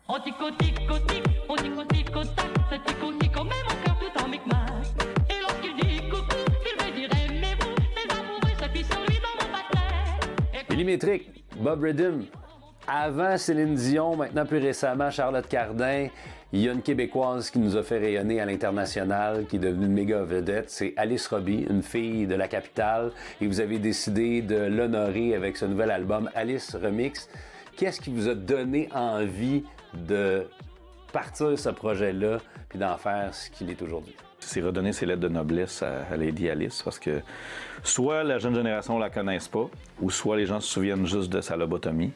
On tico tico tic, on tico tico tac, ce tico tico met mon cœur tout en micmac. Et lorsqu'il dit coucou, il veut dire aimez-vous, les amoureux s'appuient sur lui dans mon baptême. Millimétrique, Bob Rhythm. Avant Céline Dion, maintenant plus récemment Charlotte Cardin, il y a une Québécoise qui nous a fait rayonner à l'international, qui est devenue une méga vedette, c'est Alice Robbie, une fille de la capitale, et vous avez décidé de l'honorer avec ce nouvel album Alice Remix. Qu'est-ce qui vous a donné envie de partir ce projet-là puis d'en faire ce qu'il est aujourd'hui? C'est redonner ses lettres de noblesse à Lady Alice, parce que soit la jeune génération la connaisse pas, ou soit les gens se souviennent juste de sa lobotomie.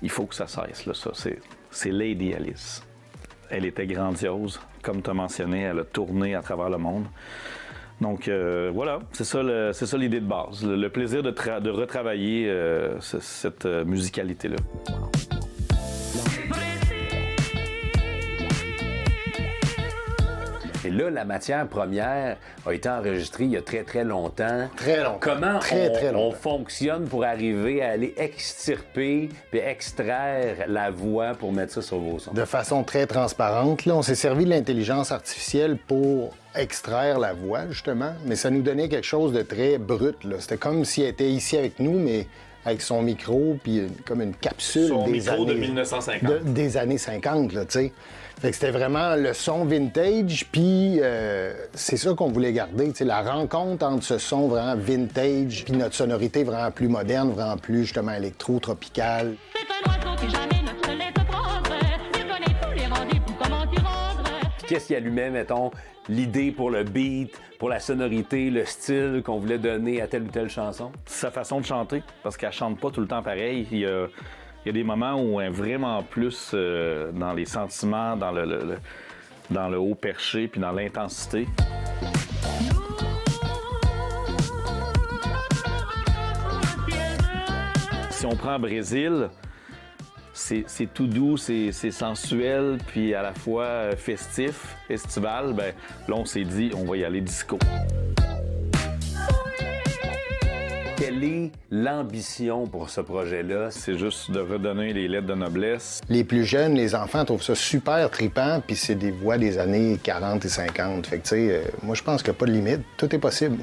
Il faut que ça cesse, là, ça. C'est Lady Alice. Elle était grandiose. Comme tu as mentionné, elle a tourné à travers le monde. Donc, voilà, c'est ça l'idée de base. Le plaisir de retravailler cette musicalité-là. Et là, la matière première a été enregistrée il y a très, très longtemps. Très longtemps. Comment Très on longtemps. fonctionne pour arriver à aller extirper puis extraire la voix pour mettre ça sur vos sons? De façon très transparente, là, on s'est servi de l'intelligence artificielle pour extraire la voix, justement, mais ça nous donnait quelque chose de très brut, là. C'était comme si elle était ici avec nous, mais avec son micro, puis comme une capsule Son des micro années... de 1950. Des années 50, là, tu sais. Fait que c'était vraiment le son vintage, puis c'est ça qu'on voulait garder, tu sais, la rencontre entre ce son vraiment vintage, puis notre sonorité vraiment plus moderne, vraiment plus, justement, électro-tropicale. C'est un oiseau qui jamais ne se laisse prendre. Il connaît tous les rendez-vous, comment t'y rendre. Qu'est-ce qui allumait, mettons, l'idée pour le beat, pour la sonorité, le style qu'on voulait donner à telle ou telle chanson? Sa façon de chanter, parce qu'elle chante pas tout le temps pareil. Il y a des moments où elle est vraiment plus dans les sentiments, dans le haut perché, puis dans l'intensité. Si on prend Brésil, c'est tout doux, c'est sensuel, puis à la fois festif, estival. Ben, là, on s'est dit, on va y aller disco. Quelle est l'ambition pour ce projet-là? C'est juste de redonner les lettres de noblesse. Les plus jeunes, les enfants, trouvent ça super trippant, puis c'est des voix des années 40 et 50. Fait que, tu sais, moi, je pense qu'il n'y a pas de limite. Tout est possible.